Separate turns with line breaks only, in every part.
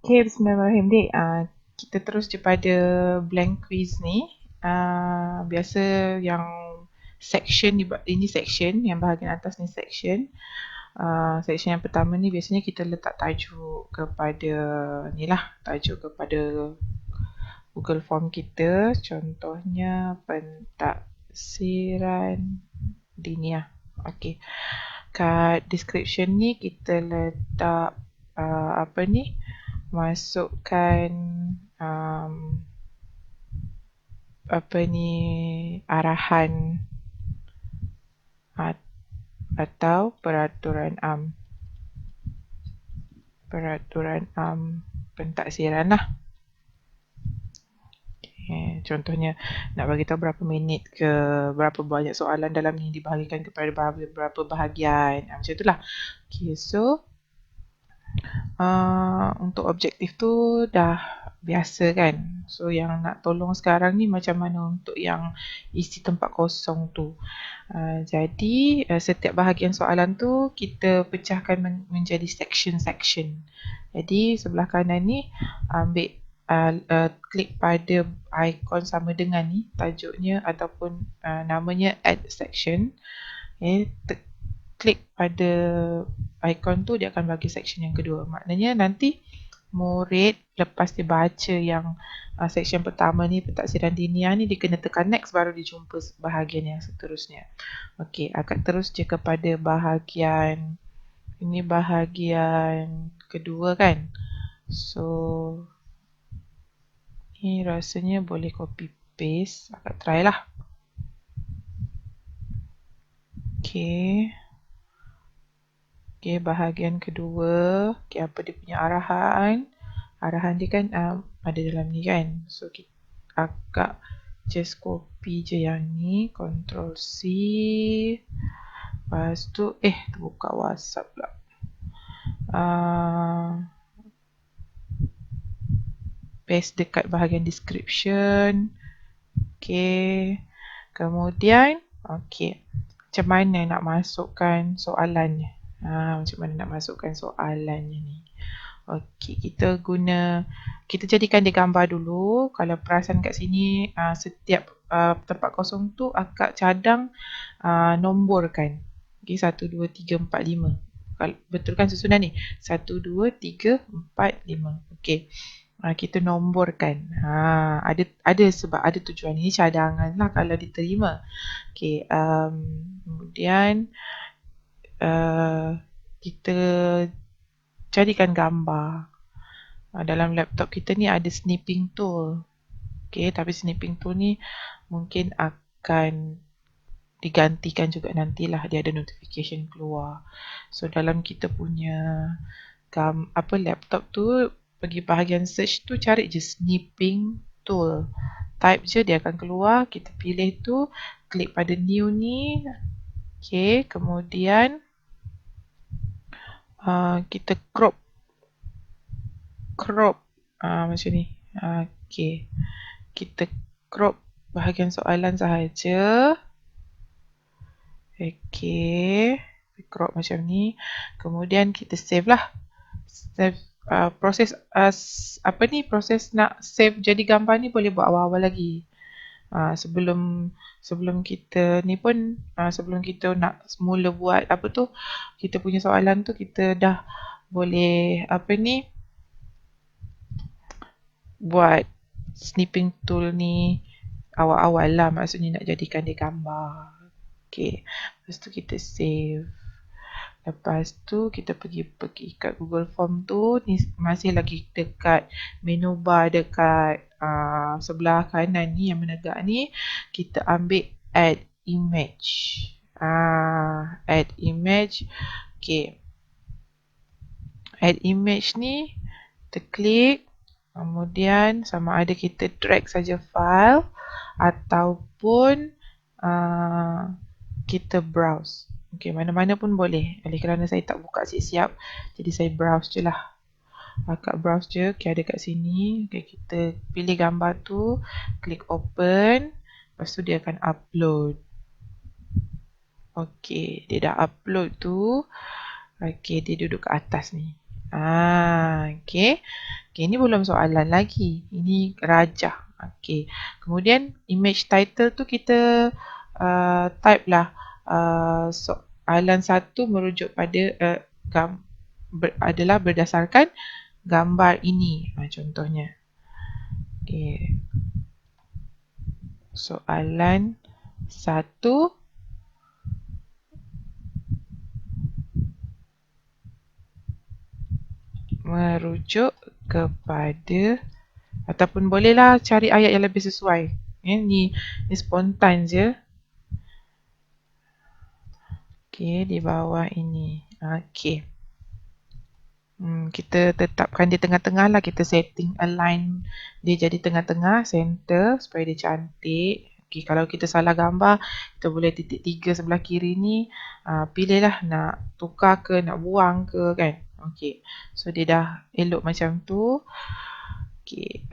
Okay, bismillahirrahmanirrahim, Dek. Kita terus je pada blank quiz ni. Biasa yang section ni, ini section, yang bahagian atas ni section. Section yang pertama ni biasanya kita letak tajuk kepada ni lah, tajuk kepada Google Form kita. Contohnya pentaksiran diniah. Okay. Kat description ni kita letak apa ni, masukkan apa ni, arahan atau peraturan pentaksiran lah. Contohnya nak bagi tahu berapa minit ke, berapa banyak soalan dalam ni dibahagikan kepada berapa bahagian, macam itulah. Okay, so untuk objektif tu dah biasa kan. So yang nak tolong sekarang ni macam mana untuk yang isi tempat kosong tu. Jadi setiap bahagian soalan tu kita pecahkan menjadi section-section. Jadi sebelah kanan ni ambil klik pada ikon sama dengan ni, tajuknya ataupun namanya add section. Klik pada ikon tu, dia akan bagi section yang kedua. Maknanya nanti murid lepas dia baca yang section pertama ni, pentaksiran diniah ni, dia kena tekan next baru dia jumpa bahagian yang seterusnya. Okey, akan terus je kepada bahagian ini, bahagian kedua kan. So ni rasanya boleh copy paste, akan try lah. Okey. Okay, bahagian kedua. Okay, apa dia punya arahan? Arahan dia kan ada dalam ni kan. So, kita agak just copy je yang ni. Ctrl C. Lepas tu, terbuka WhatsApp pula. Paste dekat bahagian description. Okay. Kemudian, okay, macam mana nak masukkan soalannya? Macam mana nak masukkan soalannya ni? Okey, kita jadikan dia gambar dulu. Kalau perasan kat sini, setiap tempat kosong tu akak cadang nombor kan. Okey, 1, 2, 3, 4, 5. Betul kan susunan ni? 1, 2, 3, 4, 5. Okey. Kita nomborkan. Ada sebab ada tujuan. Ini cadangan lah kalau diterima. Okey, kemudian kita jadikan gambar. Dalam laptop kita ni ada snipping tool. Okay, tapi snipping tool ni mungkin akan digantikan juga nantilah, dia ada notification keluar. So dalam kita punya laptop tu, pergi bahagian search tu, cari je snipping tool. Type je, dia akan keluar. Kita pilih tu, klik pada new ni. Okay, kemudian kita crop macam ni. Okay, kita crop bahagian soalan sahaja. Okay, crop macam ni. Kemudian kita save lah. Save proses proses nak save jadi gambar ni boleh buat awal-awal lagi. Sebelum kita ni pun, sebelum kita nak mula buat kita punya soalan tu, kita dah boleh buat snipping tool ni awal-awal lah, maksudnya nak jadikan dia gambar. Okay, lepas tu kita save. Lepas tu kita pergi kat Google Form tu, ni masih lagi dekat menu bar dekat sebelah kanan ni yang menegak ni. Kita ambil add image. Add image. Okay, add image ni kita klik. Kemudian sama ada kita drag saja file ataupun kita browse. Okay, mana-mana pun boleh. Oleh kerana saya tak buka siap-siap, jadi saya browse je lah. Akak browse je. Okay, ada kat sini. Okay, kita pilih gambar tu, klik open. Lepas tu dia akan upload. Okay, dia dah upload tu. Okay, dia duduk kat atas ni. Okay. Okay, ini belum soalan lagi. Ini rajah. Okay. Kemudian image title tu kita type lah soalan satu merujuk pada adalah berdasarkan gambar ini. Contohnya. Okay. Soalan satu merujuk kepada, ataupun bolehlah cari ayat yang lebih sesuai. Ni spontan je. Okay, di bawah ini. Okay. Kita tetapkan di tengah-tengah lah. Kita setting align dia jadi tengah-tengah, center, supaya dia cantik. Okay, kalau kita salah gambar, kita boleh titik 3 sebelah kiri ni. Pilihlah nak tukar ke, nak buang ke kan. Okay, so dia dah elok macam tu. Okay,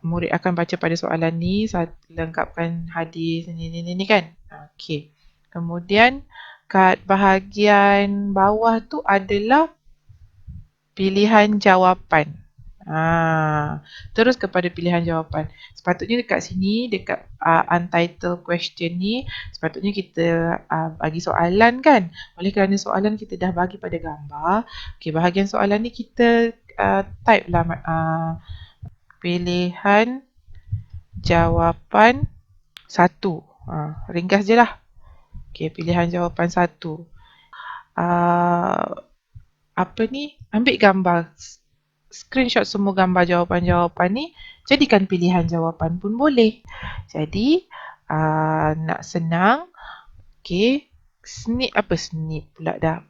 murid akan baca pada soalan ni, lengkapkan hadis ni kan. Okay, kemudian kat bahagian bawah tu adalah pilihan jawapan. Terus kepada pilihan jawapan. Sepatutnya dekat sini, dekat untitled question ni, sepatutnya kita bagi soalan kan. Oleh kerana soalan kita dah bagi pada gambar. Okay, bahagian soalan ni kita type lah pilihan jawapan 1. Ringkas je lah. Okay, pilihan jawapan 1. Ambil gambar, screenshot semua gambar jawapan-jawapan ni, jadikan pilihan jawapan pun boleh. Jadi nak senang, okay, snip pula dah.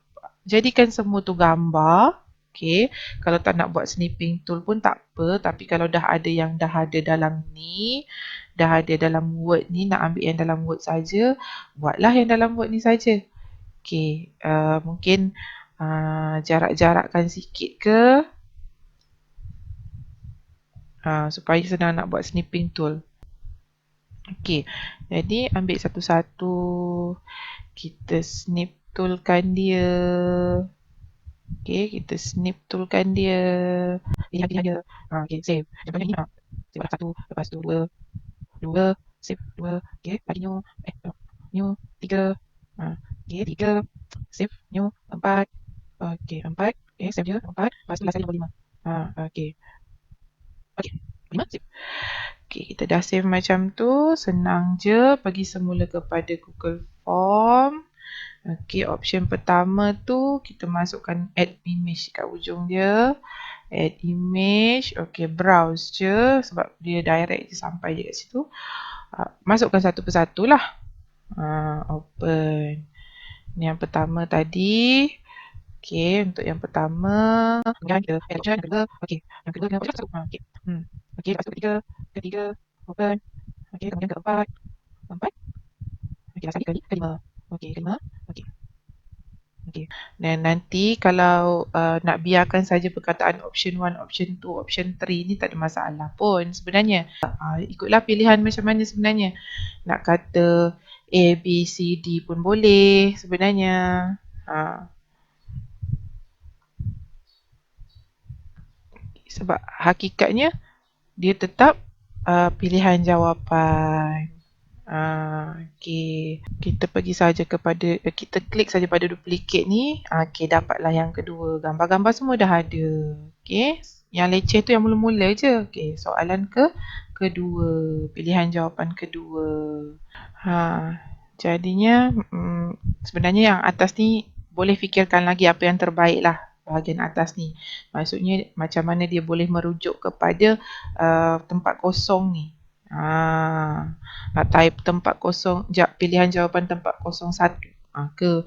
Jadikan semua tu gambar. Okay, kalau tak nak buat snipping tool pun tak apa. Tapi kalau dah ada yang dah ada dalam ni, dah ada dalam word ni, nak ambil yang dalam word saja, buatlah yang dalam word ni saja. Okay, mungkin jarak-jarakkan sikit ke, supaya senang nak buat snipping tool. Okay, jadi ambil satu-satu, kita snip toolkan dia. Okay, kita snip toolkan dia. Pilihan dia. Okay, save. Contohnya ni, save satu, lepas tu dua, save dua. Okay, lagi new, 3. Okay, 3, save, new, 4. Okay, 4. Okay, save je, 4. Lepas tu last kali 5. Okay. Okay, 5, save. Okay, kita dah save macam tu. Senang je. Pergi semula kepada Google Form. Okay, option pertama tu kita masukkan add image kat ujung dia. Add image. Okay, browse je sebab dia direct je sampai je kat situ. Masukkan satu persatu lah. Open. Ni yang pertama tadi. Okay, untuk yang pertama. Kemudian kita add option. Yang kedua. Okay, yang kedua kita masuk. Okay. Okay, lepas tu ketiga. Open. Okay, kemudian keempat. Okay, last kali kelima. Okay, kelima. Okay. Okay. Dan nanti kalau nak biarkan saja perkataan option 1, option 2, option 3 ni tak ada masalah pun sebenarnya. Ikutlah pilihan macam mana sebenarnya. Nak kata A, B, C, D pun boleh sebenarnya. Sebab hakikatnya dia tetap pilihan jawapan. Okay, kita pergi saja kepada, kita klik saja pada duplicate ni. Okay, dapatlah yang kedua. Gambar-gambar semua dah ada. Okay, yang leceh tu yang mula-mula je. Okay, soalan kedua, pilihan jawapan kedua. Jadinya sebenarnya yang atas ni boleh fikirkan lagi apa yang terbaik lah. Bahagian atas ni, maksudnya macam mana dia boleh merujuk kepada tempat kosong ni. Type tempat kosong, pilihan jawapan tempat kosong 1 ke,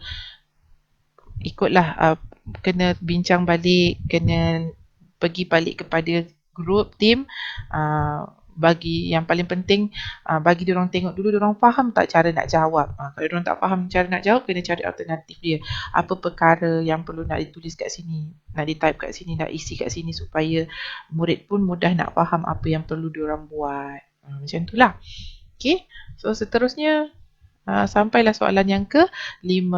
ikutlah, kena bincang balik, kena pergi balik kepada group, team. Bagi yang paling penting, bagi diorang tengok dulu diorang faham tak cara nak jawab. Kalau diorang tak faham cara nak jawab, kena cari alternatif dia. Apa perkara yang perlu nak ditulis kat sini, nak di-type kat sini, nak isi kat sini, supaya murid pun mudah nak faham apa yang perlu diorang buat. Macam itulah. Okay, so seterusnya sampailah soalan yang ke-5.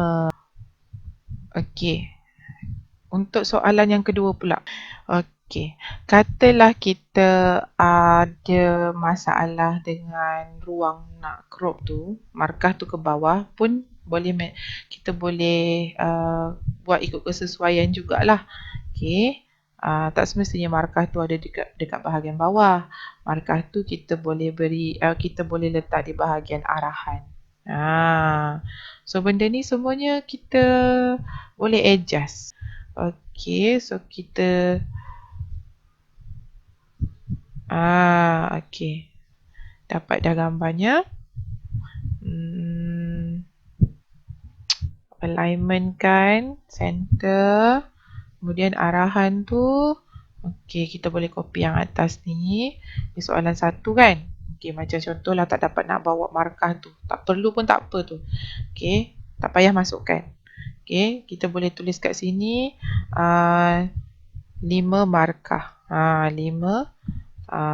Okay, untuk soalan yang kedua pula. Okay, Katalah kita ada masalah dengan ruang nak crop tu, markah tu ke bawah pun boleh kita boleh buat ikut kesesuaian jugalah. Okey. Tak semestinya markah tu ada dekat bahagian bawah. Markah tu kita boleh kita boleh letak di bahagian arahan. So benda ni semuanya kita boleh adjust. Okey, so kita okey. Dapat dah gambarnya. Alignment kan, center. Kemudian arahan tu. Okey, kita boleh copy yang atas ni. Ni soalan 1 kan. Okey, macam contohlah tak dapat nak bawa markah tu. Tak perlu pun tak apa tu. Okey, tak payah masukkan. Okey, kita boleh tulis kat sini 5 markah. 5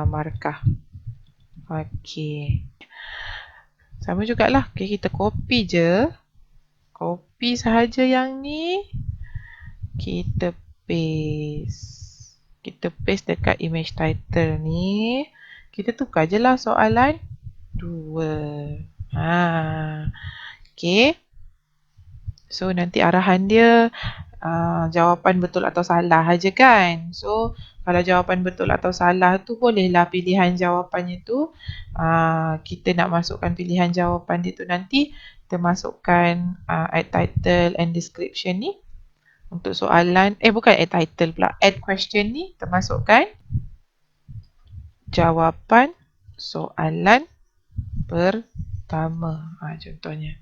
markah. Okey. Sama jugalah. Okey, kita copy je. Copy sahaja yang ni. Kita paste. Kita paste dekat image title ni. Kita tukar je lah soalan 2. Okay. So nanti arahan dia jawapan betul atau salah aja kan. So kalau jawapan betul atau salah tu bolehlah pilihan jawapannya tu kita nak masukkan pilihan jawapan dia tu nanti kita masukkan add title and description ni. Untuk soalan, bukan add title pula, add question ni termasukkan jawapan soalan pertama. Contohnya.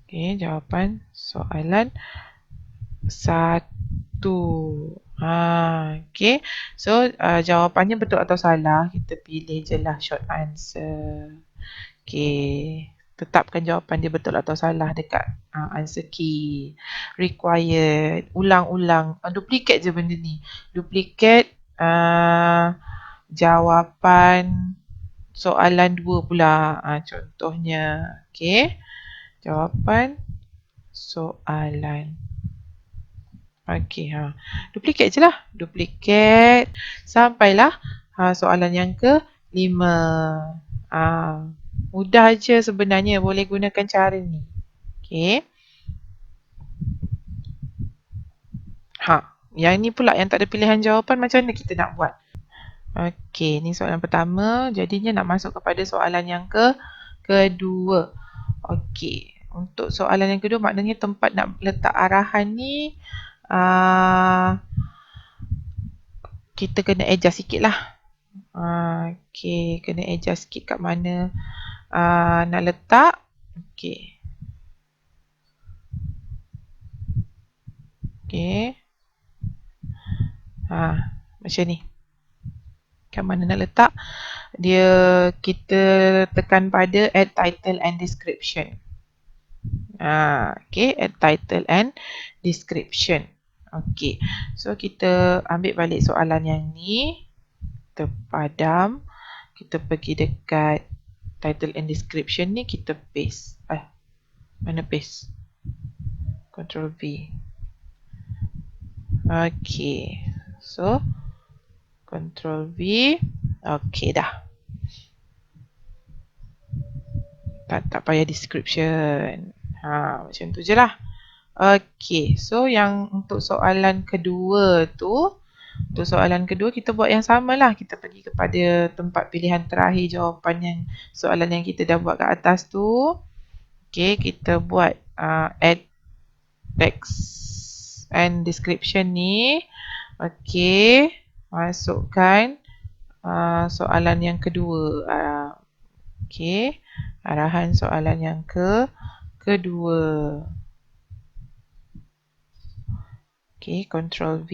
Okay, jawapan soalan 1. Okay, so jawapannya betul atau salah, kita pilih je lah short answer. Okay. Tetapkan jawapan dia betul atau salah dekat answer key. Required. Ulang-ulang. Duplicate je benda ni. Duplicate jawapan soalan 2 pula. Contohnya. Okay. Jawapan soalan. Okay. Duplicate je lah. Duplicate. Sampailah soalan yang ke-5. Mudah je sebenarnya, boleh gunakan cara ni. Okay. Yang ni pula yang tak ada pilihan jawapan, macam mana kita nak buat? Okay, ni soalan pertama. Jadinya nak masuk kepada soalan yang kedua. Okay, untuk soalan yang kedua maknanya tempat nak letak arahan ni kita kena adjust sikit lah. Okay, kena adjust sikit kat mana nak letak. Okay. Okay. Macam ni. Kat mana nak letak? Kita tekan pada add title and description. Okay, add title and description. Okay, so kita ambil balik soalan yang ni. Kita padam. Kita pergi dekat title and description ni, kita paste. Mana paste? Ctrl V. Okay, so Ctrl V. Okay dah. Tak payah description. Macam tu je lah. Okay, so yang untuk soalan kedua tu, untuk soalan kedua kita buat yang sama lah. Kita pergi kepada tempat pilihan terakhir jawapan yang soalan yang kita dah buat kat atas tu. Okay, kita buat add text and description ni. Okay, masukkan soalan yang kedua. Okay, arahan soalan yang kedua. Okay, Ctrl V.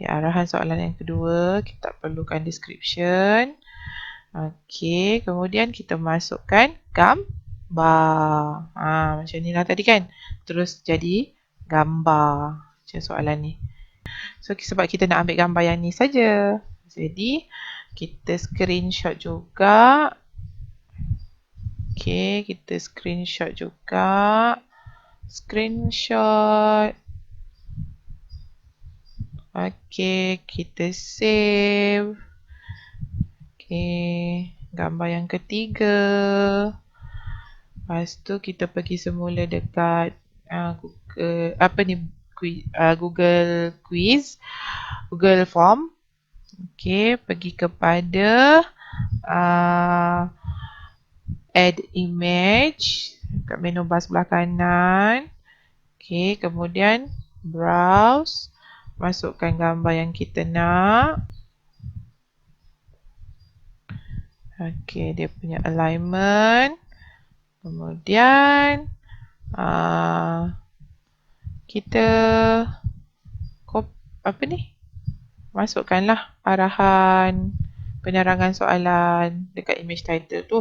Arahan soalan yang kedua, kita perlukan description. Okay, kemudian kita masukkan gambar. Macam ni lah tadi kan. Terus jadi gambar. Macam soalan ni. So, sebab kita nak ambil gambar yang ni saja. Jadi, kita screenshot juga. Okay, kita screenshot juga. Screenshot. Okey, kita save. Okey, gambar yang ketiga. Lepas tu kita pergi semula dekat Google, apa ni, Google Quiz, Google Form. Okey, pergi kepada add image kat menu bar sebelah kanan. Okey, kemudian browse, masukkan gambar yang kita nak. Okey, dia punya alignment. Kemudian kita apa ni? Masukkanlah arahan penerangan soalan dekat image title tu.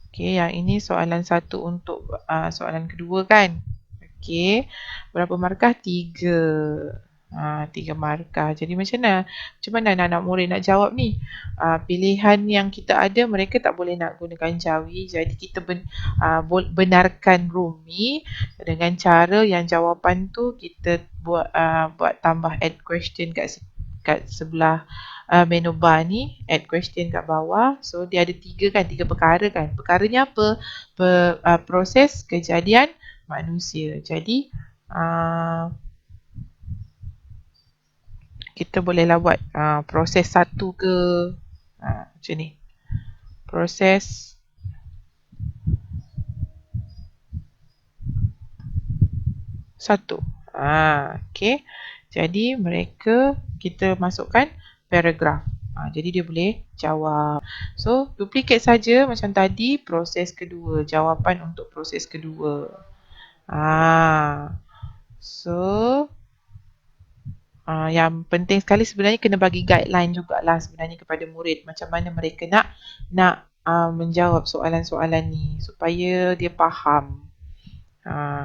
Okey, yang ini soalan 1 untuk soalan kedua kan? Okey, berapa markah? 3. 3 markah. Jadi macam mana anak-anak murid nak jawab ni? Pilihan yang kita ada, mereka tak boleh nak gunakan Jawi. Jadi kita benarkan Rumi dengan cara yang jawapan tu kita buat tambah add question kat sebelah menu bar ni, add question kat bawah. So dia ada 3 kan, 3 perkara kan. Perkaranya apa? Proses kejadian manusia. Jadi kita bolehlah buat proses 1 ke macam ni. Proses 1. Okey. Jadi kita masukkan paragraf. Jadi dia boleh jawab. So duplicate saja macam tadi, proses kedua, jawapan untuk proses kedua. So yang penting sekali sebenarnya kena bagi guideline jugalah sebenarnya kepada murid macam mana mereka nak menjawab soalan-soalan ni supaya dia faham.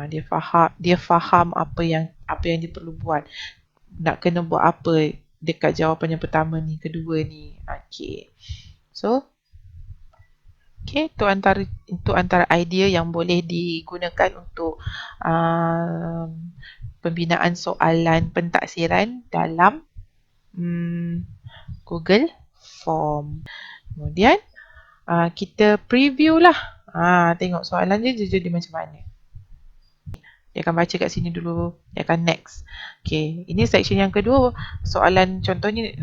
Dia faham apa yang dia perlu buat. Nak kena buat apa dekat jawapan yang pertama ni, kedua ni. Okey. So okey, itu antara idea yang boleh digunakan untuk pembinaan soalan pentaksiran dalam Google Form. Kemudian kita preview lah. Tengok soalan dia jadi macam mana. Dia akan baca kat sini dulu. Dia akan next. Okay. Ini section yang kedua. Soalan contohnya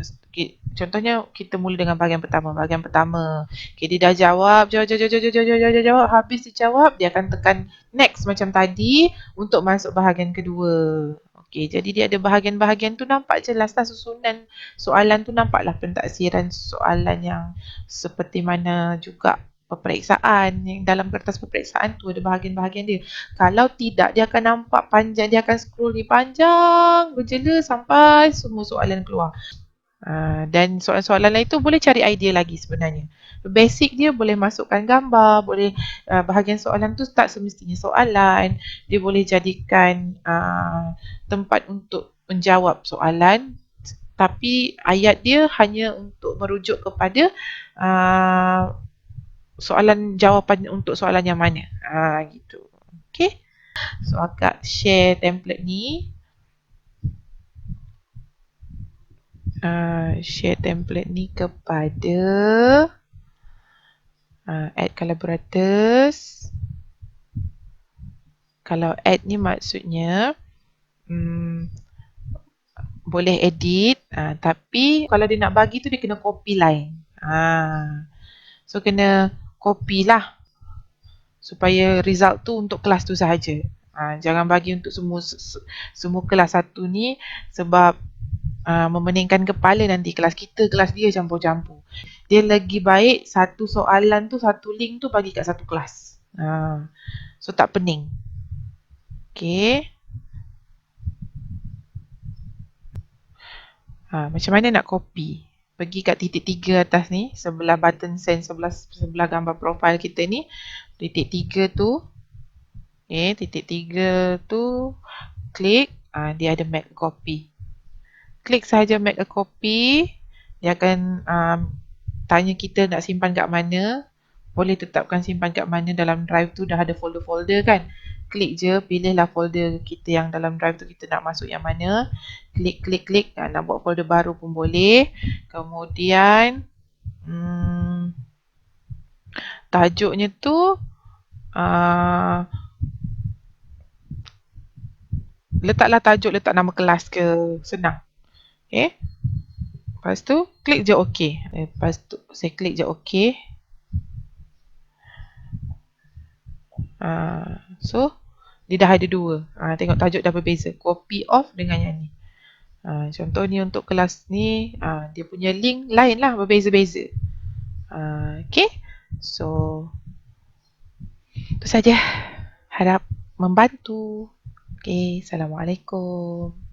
kita mula dengan bahagian pertama. Okay, dia dah jawab. Habis dia jawab, dia akan tekan next macam tadi untuk masuk bahagian kedua. Okay, jadi dia ada bahagian-bahagian tu nampak jelas lah susunan soalan tu, nampaklah pentaksiran soalan yang seperti mana juga peperiksaan. Yang dalam kertas peperiksaan tu ada bahagian-bahagian dia. Kalau tidak, dia akan nampak panjang. Dia akan scroll ni panjang berjela sampai semua soalan keluar. Dan soalan-soalan lain tu boleh cari idea lagi sebenarnya. Basic dia boleh masukkan gambar, boleh bahagian soalan tu tak semestinya soalan. Dia boleh jadikan tempat untuk menjawab soalan, tapi ayat dia hanya untuk merujuk kepada soalan, jawapan untuk soalan yang mana. Gitu. Okay. So akak share template ni. Share template ni kepada add collaborators. Kalau add ni maksudnya boleh edit, tapi kalau dia nak bagi tu dia kena copy line. So kena copy lah supaya result tu untuk kelas tu sahaja. Jangan bagi untuk semua kelas satu ni, sebab memeningkan kepala nanti kelas kita, kelas dia campur-campur. Dia lagi baik satu soalan tu, satu link tu bagi kat satu kelas. So tak pening. Okay. Macam mana nak copy? Pergi kat titik 3 atas ni, sebelah button send, sebelah gambar profile kita ni. Titik 3 tu. Okay, titik 3 tu klik, dia ada make copy. Klik sahaja make a copy. Dia akan tanya kita nak simpan kat mana. Boleh tetapkan simpan kat mana. Dalam drive tu dah ada folder-folder kan. klik je, pilihlah folder kita yang dalam drive tu kita nak masuk yang mana. Klik. Nak buat folder baru pun boleh. Kemudian tajuknya tu letaklah tajuk, letak nama kelas ke, senang. Okay. Lepas tu klik je OK. Lepas tu saya klik je OK. So dia dah ada dua. Tengok tajuk dah berbeza. Copy off dengan yang ni. Contoh ni untuk kelas ni, dia punya link lain lah, berbeza-beza. Okay. So itu saja. Harap membantu. Okay. Assalamualaikum.